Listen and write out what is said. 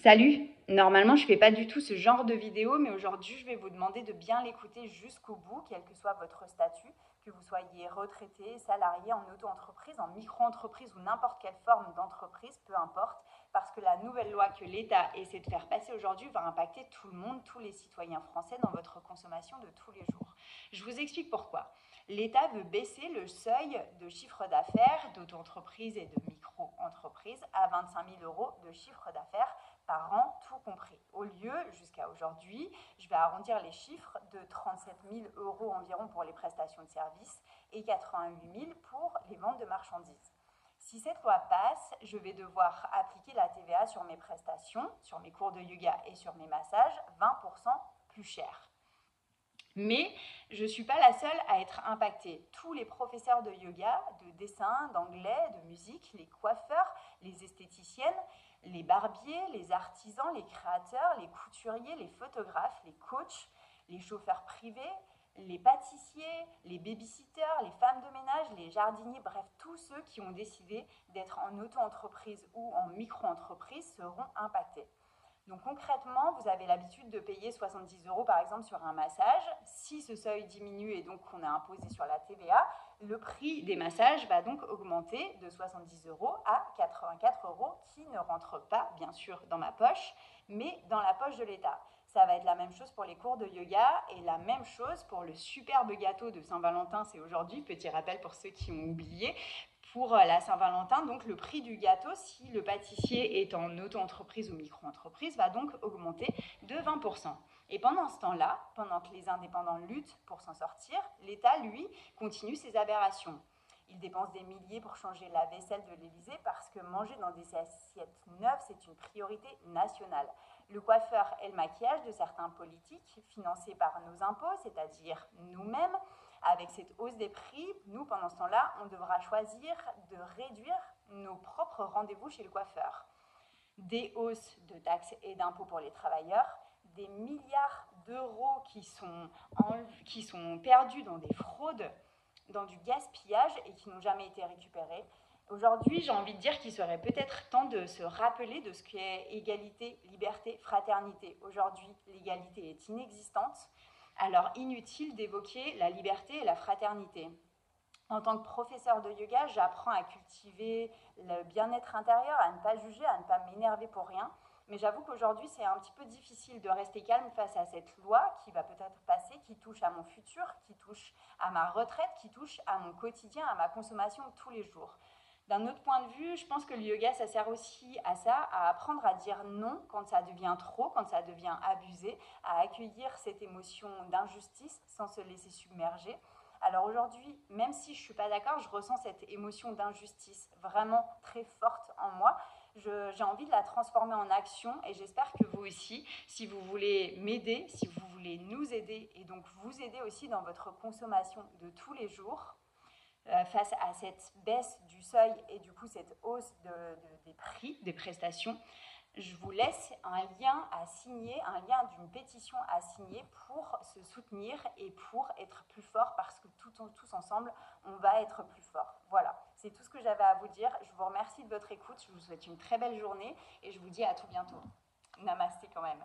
Salut! Normalement, je fais pas du tout ce genre de vidéo, mais aujourd'hui, je vais vous demander de bien l'écouter jusqu'au bout, quel que soit votre statut, que vous soyez retraité, salarié, en auto-entreprise, en micro-entreprise ou n'importe quelle forme d'entreprise, peu importe, parce que la nouvelle loi que l'État essaie de faire passer aujourd'hui va impacter tout le monde, tous les citoyens français dans votre consommation de tous les jours. Je vous explique pourquoi. L'État veut baisser le seuil de chiffre d'affaires d'auto-entreprise et de micro-entreprise à 25 000 euros de chiffre d'affaires par an, tout compris. Au lieu, jusqu'à aujourd'hui, je vais arrondir les chiffres, de 37 000 euros environ pour les prestations de services et 88 000 pour les ventes de marchandises. Si cette loi passe, je vais devoir appliquer la TVA sur mes prestations, sur mes cours de yoga et sur mes massages, 20% plus cher. Mais je ne suis pas la seule à être impactée. Tous les professeurs de yoga, de dessin, d'anglais, de musique, les coiffeurs, les esthéticiennes, les barbiers, les artisans, les créateurs, les couturiers, les photographes, les coachs, les chauffeurs privés, les pâtissiers, les babysitters, les femmes de ménage, les jardiniers, bref, tous ceux qui ont décidé d'être en auto-entreprise ou en micro-entreprise seront impactés. Donc concrètement, vous avez l'habitude de payer 70 euros par exemple sur un massage. Si ce seuil diminue et donc qu'on est imposé sur la TVA, le prix des massages va donc augmenter de 70 euros à 84 euros qui ne rentrent pas bien sûr dans ma poche, mais dans la poche de l'État. Ça va être la même chose pour les cours de yoga et la même chose pour le superbe gâteau de Saint-Valentin, c'est aujourd'hui, petit rappel pour ceux qui ont oublié. Pour la Saint-Valentin, donc le prix du gâteau, si le pâtissier est en auto-entreprise ou micro-entreprise, va donc augmenter de 20%. Et pendant ce temps-là, pendant que les indépendants luttent pour s'en sortir, l'État, lui, continue ses aberrations. Il dépense des milliers pour changer la vaisselle de l'Élysée parce que manger dans des assiettes neuves, c'est une priorité nationale. Le coiffeur et le maquillage de certains politiques, financés par nos impôts, c'est-à-dire nous-mêmes, avec cette hausse des prix, nous, pendant ce temps-là, on devra choisir de réduire nos propres rendez-vous chez le coiffeur. Des hausses de taxes et d'impôts pour les travailleurs, des milliards d'euros qui sont perdus dans des fraudes, dans du gaspillage et qui n'ont jamais été récupérés. Aujourd'hui, j'ai envie de dire qu'il serait peut-être temps de se rappeler de ce qu'est égalité, liberté, fraternité. Aujourd'hui, l'égalité est inexistante. Alors inutile d'évoquer la liberté et la fraternité. En tant que professeur de yoga, j'apprends à cultiver le bien-être intérieur, à ne pas juger, à ne pas m'énerver pour rien. Mais j'avoue qu'aujourd'hui, c'est un petit peu difficile de rester calme face à cette loi qui va peut-être passer, qui touche à mon futur, qui touche à ma retraite, qui touche à mon quotidien, à ma consommation de tous les jours. D'un autre point de vue, je pense que le yoga, ça sert aussi à ça, à apprendre à dire non quand ça devient trop, quand ça devient abusé, à accueillir cette émotion d'injustice sans se laisser submerger. Alors aujourd'hui, même si je ne suis pas d'accord, je ressens cette émotion d'injustice vraiment très forte en moi. J'ai envie de la transformer en action et j'espère que vous aussi, si vous voulez m'aider, si vous voulez nous aider et donc vous aider aussi dans votre consommation de tous les jours, face à cette baisse du seuil et du coup cette hausse des prix des prestations, je vous laisse un lien à signer, un lien d'une pétition à signer pour se soutenir et pour être plus fort parce que tous ensemble, on va être plus fort. Voilà, c'est tout ce que j'avais à vous dire. Je vous remercie de votre écoute, je vous souhaite une très belle journée et je vous dis à tout bientôt. Namasté quand même.